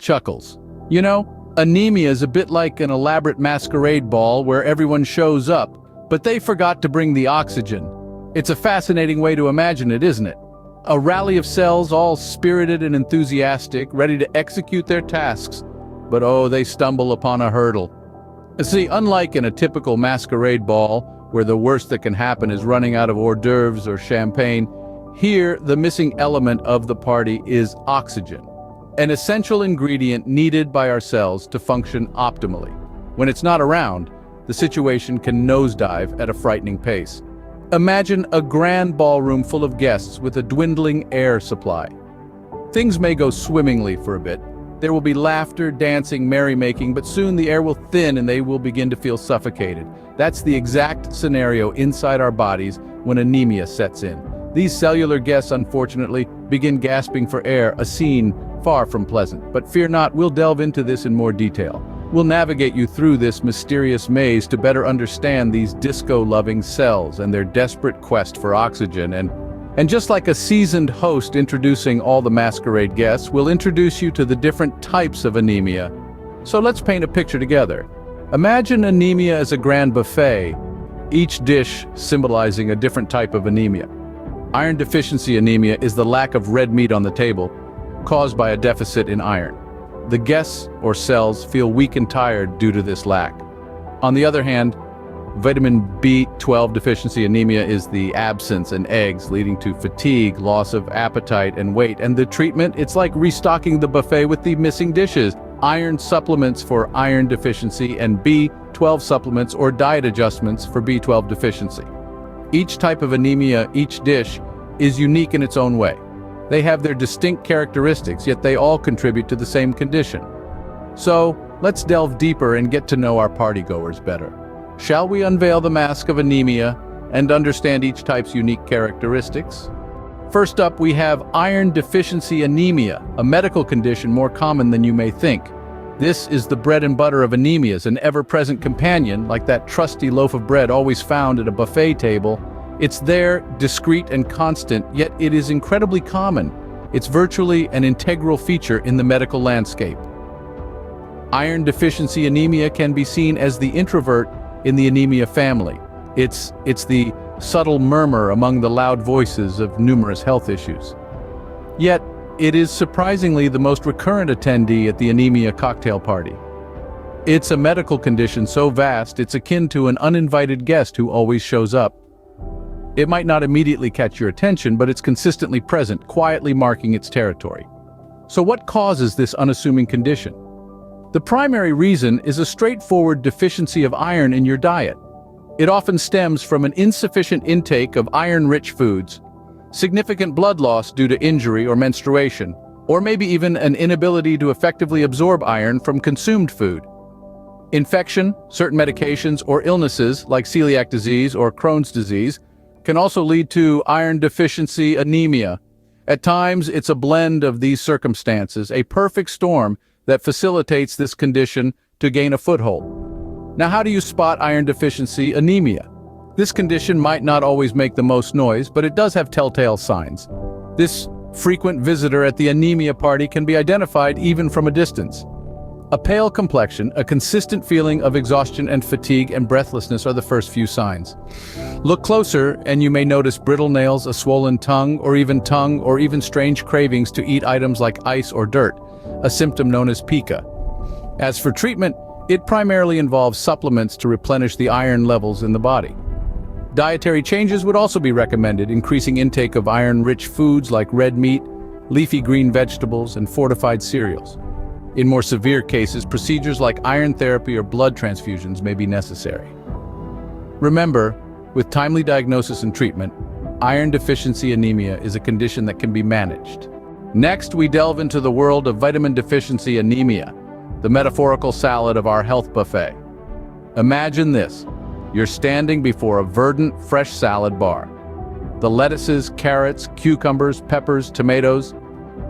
chuckles. You know, anemia is a bit like an elaborate masquerade ball where everyone shows up, but they forgot to bring the oxygen. It's a fascinating way to imagine it, isn't it? A rally of cells all spirited and enthusiastic, ready to execute their tasks. But oh, they stumble upon a hurdle. See, unlike in a typical masquerade ball, where the worst that can happen is running out of hors d'oeuvres or champagne, here the missing element of the party is oxygen, an essential ingredient needed by our cells to function optimally. When it's not around, the situation can nosedive at a frightening pace. Imagine a grand ballroom full of guests with a dwindling air supply. Things may go swimmingly for a bit. There will be laughter, dancing, merrymaking, but soon the air will thin and they will begin to feel suffocated. That's the exact scenario inside our bodies when anemia sets in. These cellular guests, unfortunately, begin gasping for air, a scene far from pleasant. But fear not, we'll delve into this in more detail. We'll navigate you through this mysterious maze to better understand these disco-loving cells and their desperate quest for oxygen. And just like a seasoned host introducing all the masquerade guests, we'll introduce you to the different types of anemia. So let's paint a picture together. Imagine anemia as a grand buffet, each dish symbolizing a different type of anemia. Iron deficiency anemia is the lack of red meat on the table, caused by a deficit in iron. The guests, or cells, feel weak and tired due to this lack. On the other hand, vitamin B12 deficiency anemia is the absence in eggs, leading to fatigue, loss of appetite, and weight. And the treatment, it's like restocking the buffet with the missing dishes. Iron supplements for iron deficiency and B12 supplements or diet adjustments for B12 deficiency. Each type of anemia, each dish, is unique in its own way. They have their distinct characteristics, yet they all contribute to the same condition. So, let's delve deeper and get to know our partygoers better. Shall we unveil the mask of anemia and understand each type's unique characteristics? First up, we have iron deficiency anemia, a medical condition more common than you may think. This is the bread and butter of anemias, an ever-present companion, like that trusty loaf of bread always found at a buffet table. It's there, discreet and constant, yet it is incredibly common. It's virtually an integral feature in the medical landscape. Iron deficiency anemia can be seen as the introvert in the anemia family. It's the subtle murmur among the loud voices of numerous health issues. Yet, it is surprisingly the most recurrent attendee at the anemia cocktail party. It's a medical condition so vast it's akin to an uninvited guest who always shows up. It might not immediately catch your attention, but it's consistently present, quietly marking its territory. So what causes this unassuming condition? The primary reason is a straightforward deficiency of iron in your diet. It often stems from an insufficient intake of iron-rich foods, significant blood loss due to injury or menstruation, or maybe even an inability to effectively absorb iron from consumed food. Infection, certain medications, or illnesses like celiac disease or Crohn's disease can also lead to iron deficiency anemia. At times, it's a blend of these circumstances, a perfect storm that facilitates this condition to gain a foothold. Now, how do you spot iron deficiency anemia? This condition might not always make the most noise, but it does have telltale signs. This frequent visitor at the anemia party can be identified even from a distance. A pale complexion, a consistent feeling of exhaustion and fatigue and breathlessness are the first few signs. Look closer and you may notice brittle nails, a swollen tongue, or even strange cravings to eat items like ice or dirt, a symptom known as pica. As for treatment, it primarily involves supplements to replenish the iron levels in the body. Dietary changes would also be recommended, increasing intake of iron-rich foods like red meat, leafy green vegetables, and fortified cereals. In more severe cases, procedures like iron therapy or blood transfusions may be necessary. Remember, with timely diagnosis and treatment, iron deficiency anemia is a condition that can be managed. Next, we delve into the world of vitamin deficiency anemia, the metaphorical salad of our health buffet. Imagine this. You're standing before a verdant, fresh salad bar. The lettuces, carrots, cucumbers, peppers, tomatoes.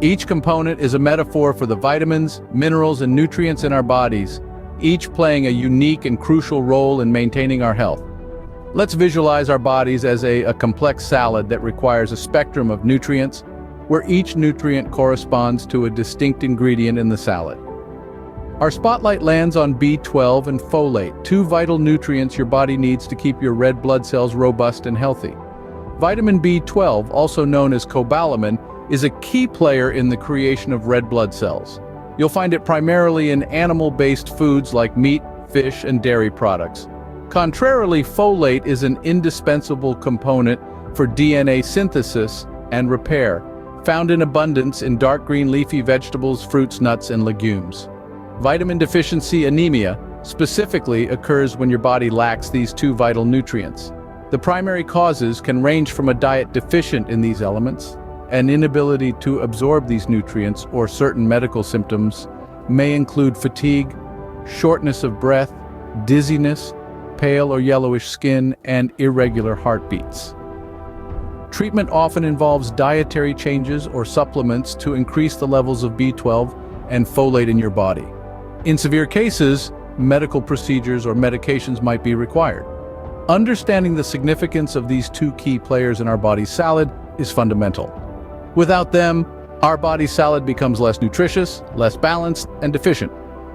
Each component is a metaphor for the vitamins, minerals, and nutrients in our bodies, each playing a unique and crucial role in maintaining our health. Let's visualize our bodies as a complex salad that requires a spectrum of nutrients, where each nutrient corresponds to a distinct ingredient in the salad. Our spotlight lands on B12 and folate, two vital nutrients your body needs to keep your red blood cells robust and healthy. Vitamin B12, also known as cobalamin, is a key player in the creation of red blood cells. You'll find it primarily in animal-based foods like meat, fish, and dairy products. Contrarily, folate is an indispensable component for DNA synthesis and repair, found in abundance in dark green leafy vegetables, fruits, nuts, and legumes. Vitamin deficiency anemia specifically occurs when your body lacks these two vital nutrients. The primary causes can range from a diet deficient in these elements, an inability to absorb these nutrients, or certain medical symptoms may include fatigue, shortness of breath, dizziness, pale or yellowish skin, and irregular heartbeats. Treatment often involves dietary changes or supplements to increase the levels of B12 and folate in your body. In severe cases, medical procedures or medications might be required. Understanding the significance of these two key players in our body's salad is fundamental. Without them, our body's salad becomes less nutritious, less balanced, and deficient.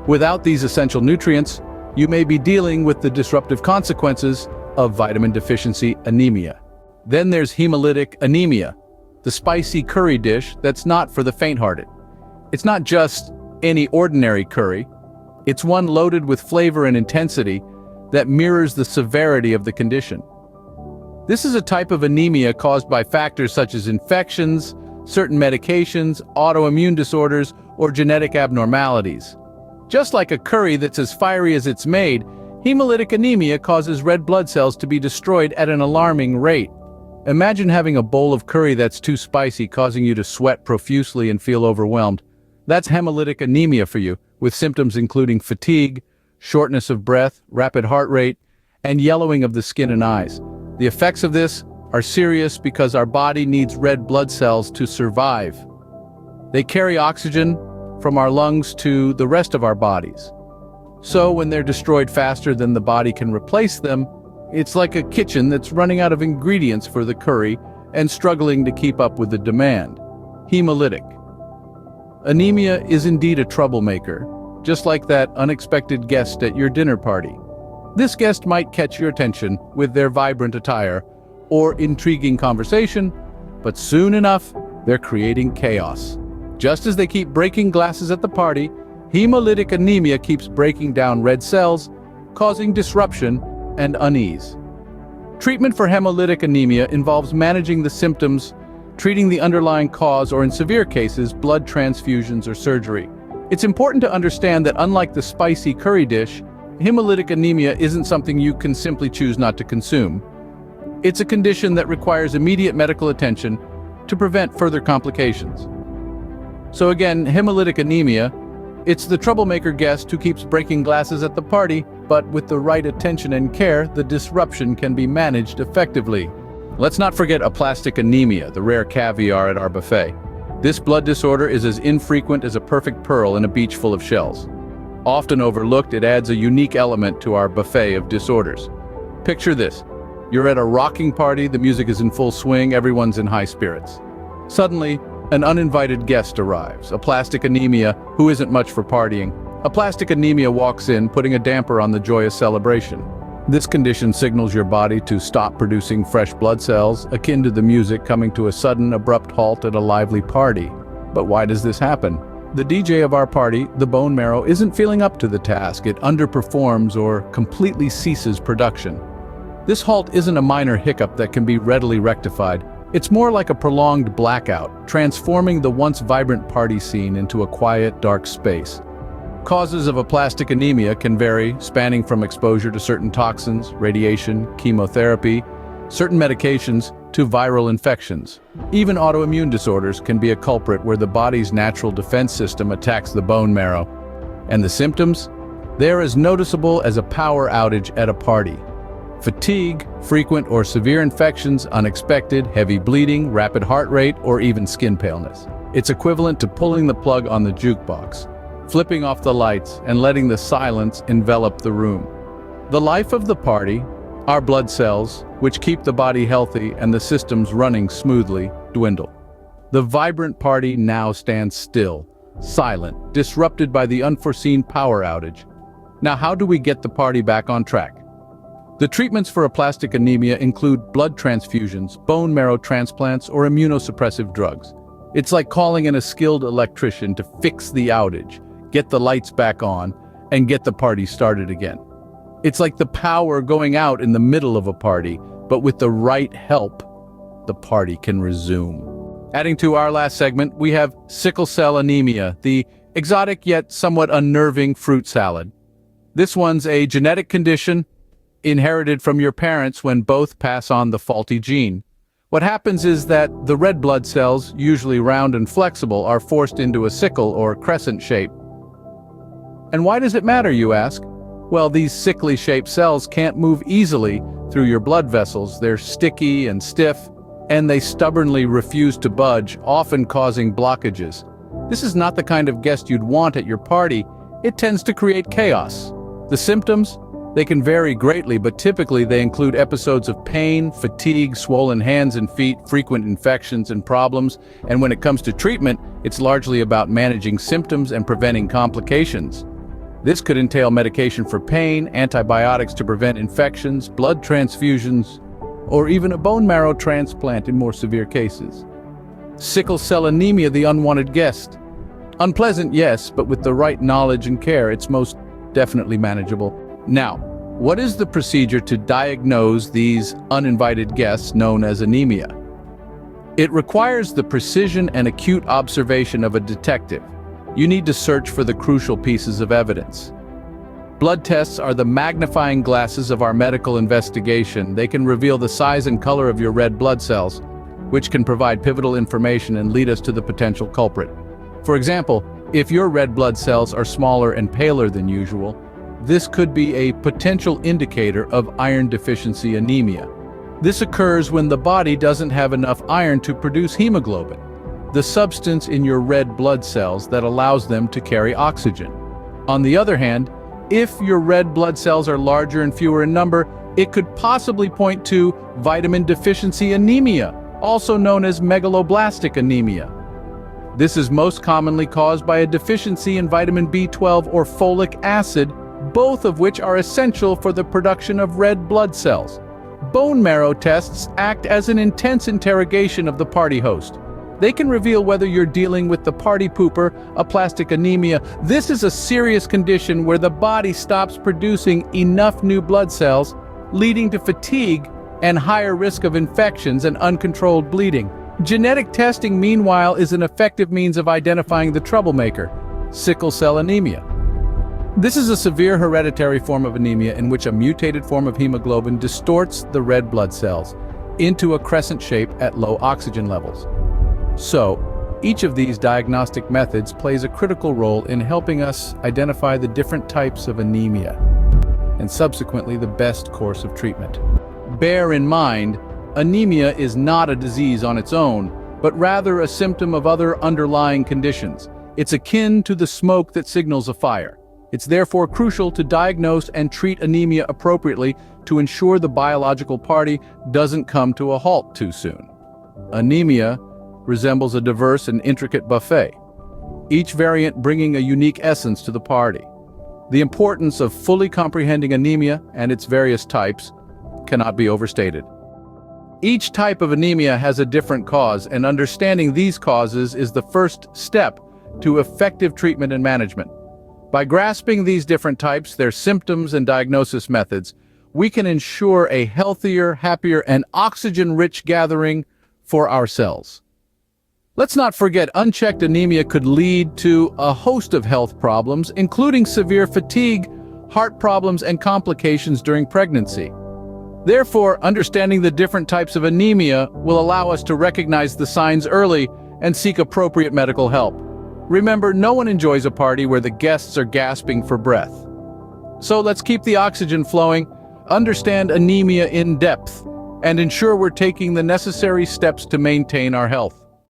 Without these essential nutrients, you may be dealing with the disruptive consequences of vitamin deficiency anemia. Then there's hemolytic anemia, the spicy curry dish that's not for the faint-hearted. It's not just any ordinary curry. It's one loaded with flavor and intensity that mirrors the severity of the condition. This is a type of anemia caused by factors such as infections, certain medications, autoimmune disorders, or genetic abnormalities. Just like a curry that's as fiery as it's made, hemolytic anemia causes red blood cells to be destroyed at an alarming rate. Imagine having a bowl of curry that's too spicy, causing you to sweat profusely and feel overwhelmed. That's hemolytic anemia for you, with symptoms including fatigue, shortness of breath, rapid heart rate, and yellowing of the skin and eyes. The effects of this are serious because our body needs red blood cells to survive. They carry oxygen from our lungs to the rest of our bodies. So when they're destroyed faster than the body can replace them, it's like a kitchen that's running out of ingredients for the curry and struggling to keep up with the demand. Hemolytic anemia is indeed a troublemaker, just like that unexpected guest at your dinner party. This guest might catch your attention with their vibrant attire or intriguing conversation, but soon enough, they're creating chaos. Just as they keep breaking glasses at the party, hemolytic anemia keeps breaking down red cells, causing disruption and unease. Treatment for hemolytic anemia involves managing the symptoms, treating the underlying cause, or in severe cases, blood transfusions or surgery. It's important to understand that unlike the spicy curry dish, hemolytic anemia isn't something you can simply choose not to consume. It's a condition that requires immediate medical attention to prevent further complications. So again, hemolytic anemia, it's the troublemaker guest who keeps breaking glasses at the party, but with the right attention and care, the disruption can be managed effectively. Let's not forget aplastic anemia, the rare caviar at our buffet. This blood disorder is as infrequent as a perfect pearl in a beach full of shells. Often overlooked, it adds a unique element to our buffet of disorders. Picture this. You're at a rocking party, the music is in full swing, everyone's in high spirits. Suddenly, an uninvited guest arrives, aplastic anemia, who isn't much for partying. Aplastic anemia walks in, putting a damper on the joyous celebration. This condition signals your body to stop producing fresh blood cells, akin to the music coming to a sudden, abrupt halt at a lively party. But why does this happen? The DJ of our party, the bone marrow, isn't feeling up to the task. It underperforms or completely ceases production. This halt isn't a minor hiccup that can be readily rectified. It's more like a prolonged blackout, transforming the once vibrant party scene into a quiet, dark space. Causes of aplastic anemia can vary, spanning from exposure to certain toxins, radiation, chemotherapy, certain medications, to viral infections. Even autoimmune disorders can be a culprit where the body's natural defense system attacks the bone marrow. And the symptoms? They're as noticeable as a power outage at a party. Fatigue, frequent or severe infections, unexpected, heavy bleeding, rapid heart rate, or even skin paleness. It's equivalent to pulling the plug on the jukebox, flipping off the lights, and letting the silence envelop the room. The life of the party, our blood cells, which keep the body healthy and the systems running smoothly, dwindle. The vibrant party now stands still, silent, disrupted by the unforeseen power outage. Now, how do we get the party back on track? The treatments for aplastic anemia include blood transfusions, bone marrow transplants, or immunosuppressive drugs. It's like calling in a skilled electrician to fix the outage, get the lights back on, and get the party started again. It's like the power going out in the middle of a party, but with the right help, the party can resume. Adding to our last segment, we have sickle cell anemia, the exotic yet somewhat unnerving fruit salad. This one's a genetic condition inherited from your parents when both pass on the faulty gene. What happens is that the red blood cells, usually round and flexible, are forced into a sickle or crescent shape. And why does it matter, you ask? Well, these sickly-shaped cells can't move easily through your blood vessels. They're sticky and stiff, and they stubbornly refuse to budge, often causing blockages. This is not the kind of guest you'd want at your party. It tends to create chaos. The symptoms? They can vary greatly, but typically they include episodes of pain, fatigue, swollen hands and feet, frequent infections and problems, and when it comes to treatment, it's largely about managing symptoms and preventing complications. This could entail medication for pain, antibiotics to prevent infections, blood transfusions, or even a bone marrow transplant in more severe cases. Sickle cell anemia, the unwanted guest. Unpleasant, yes, but with the right knowledge and care, it's most definitely manageable. Now, what is the procedure to diagnose these uninvited guests known as anemia? It requires the precision and acute observation of a detective. You need to search for the crucial pieces of evidence. Blood tests are the magnifying glasses of our medical investigation. They can reveal the size and color of your red blood cells, which can provide pivotal information and lead us to the potential culprit. For example, if your red blood cells are smaller and paler than usual, this could be a potential indicator of iron-deficiency anemia. This occurs when the body doesn't have enough iron to produce hemoglobin, the substance in your red blood cells that allows them to carry oxygen. On the other hand, if your red blood cells are larger and fewer in number, it could possibly point to vitamin deficiency anemia, also known as megaloblastic anemia. This is most commonly caused by a deficiency in vitamin B12 or folic acid, both of which are essential for the production of red blood cells. Bone marrow tests act as an intense interrogation of the party host. They can reveal whether you're dealing with the party pooper, aplastic anemia. This is a serious condition where the body stops producing enough new blood cells, leading to fatigue and higher risk of infections and uncontrolled bleeding. Genetic testing, meanwhile, is an effective means of identifying the troublemaker, sickle cell anemia. This is a severe hereditary form of anemia in which a mutated form of hemoglobin distorts the red blood cells into a crescent shape at low oxygen levels. So, each of these diagnostic methods plays a critical role in helping us identify the different types of anemia and subsequently the best course of treatment. Bear in mind, anemia is not a disease on its own, but rather a symptom of other underlying conditions. It's akin to the smoke that signals a fire. It's therefore crucial to diagnose and treat anemia appropriately to ensure the biological party doesn't come to a halt too soon. Anemia resembles a diverse and intricate buffet, each variant bringing a unique essence to the party. The importance of fully comprehending anemia and its various types cannot be overstated. Each type of anemia has a different cause, and understanding these causes is the first step to effective treatment and management. By grasping these different types, their symptoms and diagnosis methods, we can ensure a healthier, happier, and oxygen-rich gathering for our cells. Let's not forget, unchecked anemia could lead to a host of health problems, including severe fatigue, heart problems, and complications during pregnancy. Therefore, understanding the different types of anemia will allow us to recognize the signs early and seek appropriate medical help. Remember, no one enjoys a party where the guests are gasping for breath. So let's keep the oxygen flowing, understand anemia in depth, and ensure we're taking the necessary steps to maintain our health.